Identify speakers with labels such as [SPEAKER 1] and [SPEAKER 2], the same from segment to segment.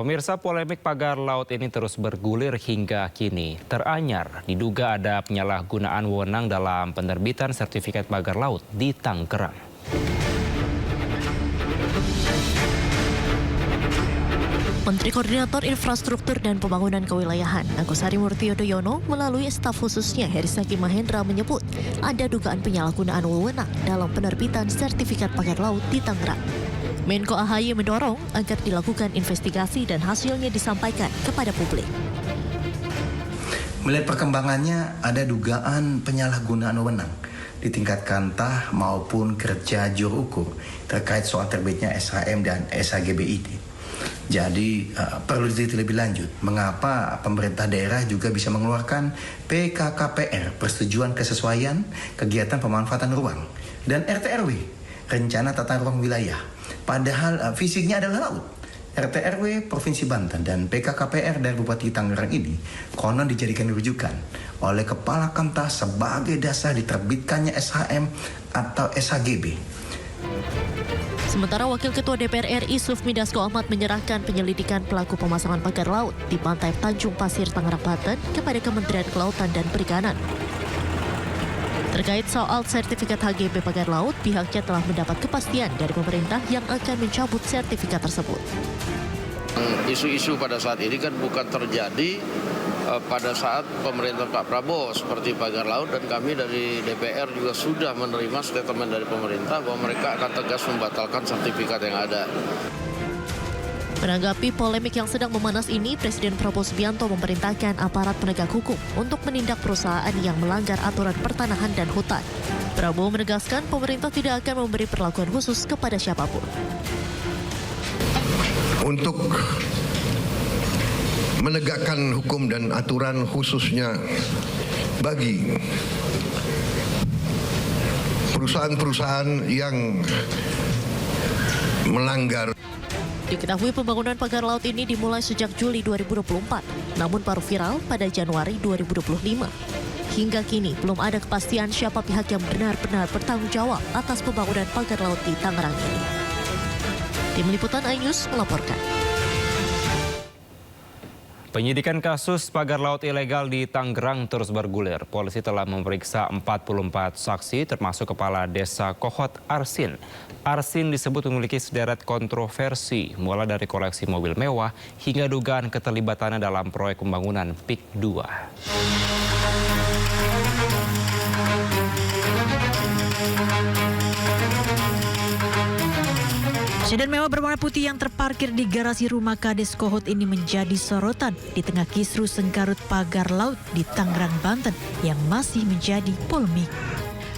[SPEAKER 1] Pemirsa, polemik pagar laut ini terus bergulir hingga kini. Teranyar diduga ada penyalahgunaan wewenang dalam penerbitan sertifikat pagar laut di Tangerang.
[SPEAKER 2] Menteri Koordinator Infrastruktur dan Pembangunan Kewilayahan Agus Harimurti Yudhoyono melalui staf khususnya Herisaki Mahendra menyebut ada dugaan penyalahgunaan wewenang dalam penerbitan sertifikat pagar laut di Tangerang. Menko AHY mendorong agar dilakukan investigasi dan hasilnya disampaikan kepada publik.
[SPEAKER 3] Melihat perkembangannya, ada dugaan penyalahgunaan wewenang di tingkat kantah maupun kerja juru ukur terkait soal terbitnya SHM dan SHGBIT. Jadi perlu diteliti lebih lanjut mengapa pemerintah daerah juga bisa mengeluarkan PKKPR, persetujuan kesesuaian kegiatan pemanfaatan ruang, dan RT/RW, rencana tata ruang wilayah. Padahal fisiknya adalah laut. RT/RW Provinsi Banten dan PKKPR dari Bupati Tangerang ini konon dijadikan rujukan oleh Kepala Kantah sebagai dasar diterbitkannya SHM atau SHGB.
[SPEAKER 2] Sementara Wakil Ketua DPR RI Sufmi Dasko Ahmad menyerahkan penyelidikan pelaku pemasangan pagar laut di pantai Tanjung Pasir, Tangerang, Banten kepada Kementerian Kelautan dan Perikanan. Terkait soal sertifikat HGB pagar laut, pihaknya telah mendapat kepastian dari pemerintah yang akan mencabut sertifikat tersebut.
[SPEAKER 4] Isu-isu pada saat ini kan bukan terjadi pada saat pemerintah Pak Prabowo seperti pagar laut, dan kami dari DPR juga sudah menerima statement dari pemerintah bahwa mereka akan tegas membatalkan sertifikat yang ada.
[SPEAKER 2] Menanggapi polemik yang sedang memanas ini, Presiden Prabowo Subianto memerintahkan aparat penegak hukum untuk menindak perusahaan yang melanggar aturan pertanahan dan hutan. Prabowo menegaskan pemerintah tidak akan memberi perlakuan khusus kepada siapapun.
[SPEAKER 5] Untuk menegakkan hukum dan aturan khususnya bagi perusahaan-perusahaan yang melanggar.
[SPEAKER 2] Diketahui pembangunan pagar laut ini dimulai sejak Juli 2024, namun baru viral pada Januari 2025. Hingga kini belum ada kepastian siapa pihak yang benar-benar bertanggung jawab atas pembangunan pagar laut di Tangerang ini. Tim Liputan iNews melaporkan.
[SPEAKER 1] Penyidikan kasus pagar laut ilegal di Tangerang terus bergulir. Polisi telah memeriksa 44 saksi termasuk Kepala Desa Kohot Arsin. Arsin disebut memiliki sederet kontroversi, mulai dari koleksi mobil mewah hingga dugaan keterlibatannya dalam proyek pembangunan PIK 2.
[SPEAKER 6] Sedan mewah berwarna putih yang terparkir di garasi rumah Kades Kohot ini menjadi sorotan di tengah kisru sengkarut pagar laut di Tangerang, Banten yang masih menjadi polemik.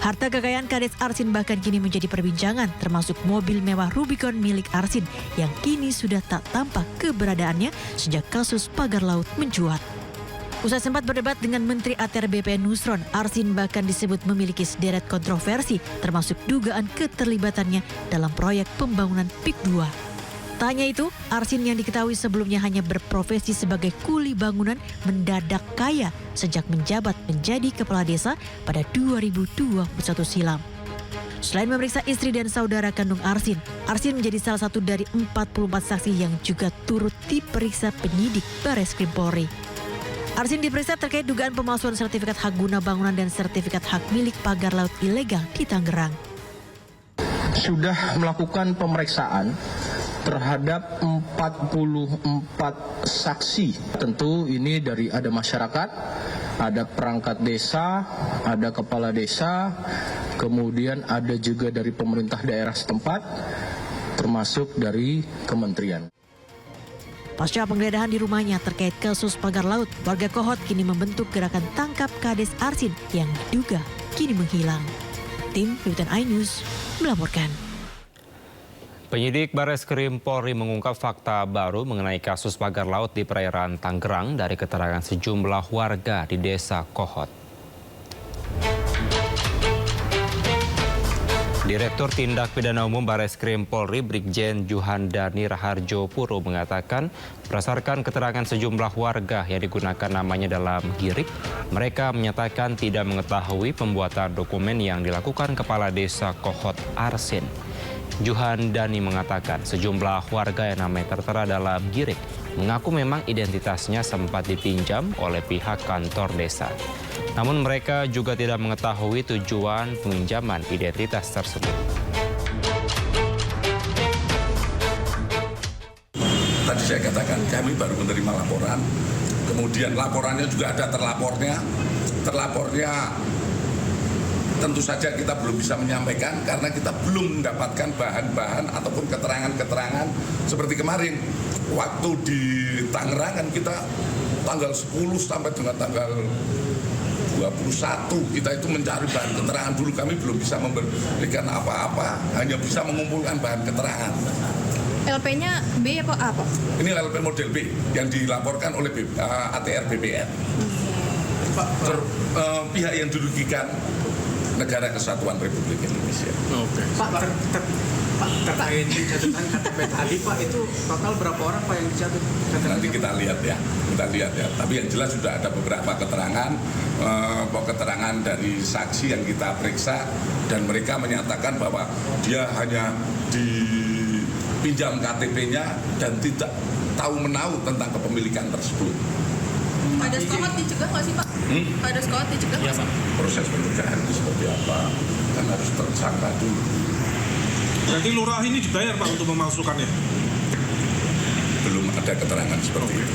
[SPEAKER 6] Harta kekayaan Kades Arsin bahkan kini menjadi perbincangan, termasuk mobil mewah Rubicon milik Arsin yang kini sudah tak tampak keberadaannya sejak kasus pagar laut mencuat. Usai sempat berdebat dengan Menteri ATR BPN Nusron, Arsin bahkan disebut memiliki sederet kontroversi, termasuk dugaan keterlibatannya dalam proyek pembangunan PIK 2. Tak hanya itu, Arsin yang diketahui sebelumnya hanya berprofesi sebagai kuli bangunan mendadak kaya sejak menjabat menjadi kepala desa pada 2021 silam. Selain memeriksa istri dan saudara kandung Arsin, Arsin menjadi salah satu dari 44 saksi yang juga turut diperiksa penyidik Barreskrim Polri. Arsin diperiksa terkait dugaan pemalsuan sertifikat hak guna bangunan dan sertifikat hak milik pagar laut ilegal di Tangerang.
[SPEAKER 7] Sudah melakukan pemeriksaan terhadap 44 saksi. Tentu ini dari ada masyarakat, ada perangkat desa, ada kepala desa, kemudian ada juga dari pemerintah daerah setempat, termasuk dari kementerian.
[SPEAKER 6] Pasca penggeledahan di rumahnya terkait kasus pagar laut, warga Kohot kini membentuk gerakan tangkap Kades Arsin yang diduga kini menghilang. Tim Liputan iNews melaporkan.
[SPEAKER 1] Penyidik Barreskrim Polri mengungkap fakta baru mengenai kasus pagar laut di perairan Tangerang dari keterangan sejumlah warga di Desa Kohot. Direktur Tindak Pidana Umum Barreskrim Polri Brigjen Juhandani Raharjo Puro mengatakan berdasarkan keterangan sejumlah warga yang digunakan namanya dalam girik, mereka menyatakan tidak mengetahui pembuatan dokumen yang dilakukan Kepala Desa Kohot Arsin. Juhandani mengatakan sejumlah warga yang namanya tertera dalam girik mengaku memang identitasnya sempat dipinjam oleh pihak kantor desa. Namun mereka juga tidak mengetahui tujuan peminjaman identitas tersebut.
[SPEAKER 8] Tadi saya katakan kami baru menerima laporan, kemudian laporannya juga ada terlapornya. Terlapornya tentu saja kita belum bisa menyampaikan karena kita belum mendapatkan bahan-bahan ataupun keterangan-keterangan seperti kemarin. Waktu di Tangerang kan kita tanggal 10 sampai dengan tanggal 21 kita itu mencari bahan keterangan dulu. Kami belum bisa memberikan apa-apa, hanya bisa mengumpulkan bahan keterangan.
[SPEAKER 9] LP-nya B apa A, Pak?
[SPEAKER 8] Ini LP model B yang dilaporkan oleh ATR BPN. Pihak yang dirugikan Negara Kesatuan Republik Indonesia.
[SPEAKER 10] Oke. Pak, terkait catatan KTP tadi, Pak, itu total berapa orang Pak yang dicatat?
[SPEAKER 8] Nanti kita lihat ya. Tapi yang jelas sudah ada beberapa keterangan dari saksi yang kita periksa dan mereka menyatakan bahwa dia hanya dipinjam KTP-nya dan tidak tahu menahu tentang kepemilikan tersebut.
[SPEAKER 9] Pada sekolah dicegah nggak sih, Pak? Pada sekolah dicegah nggak sih?
[SPEAKER 8] Proses pencegahan itu seperti apa? Kan harus tersangka dulu.
[SPEAKER 11] Berarti lurah ini dibayar Pak untuk memalsukannya?
[SPEAKER 8] Belum ada keterangan seperti itu.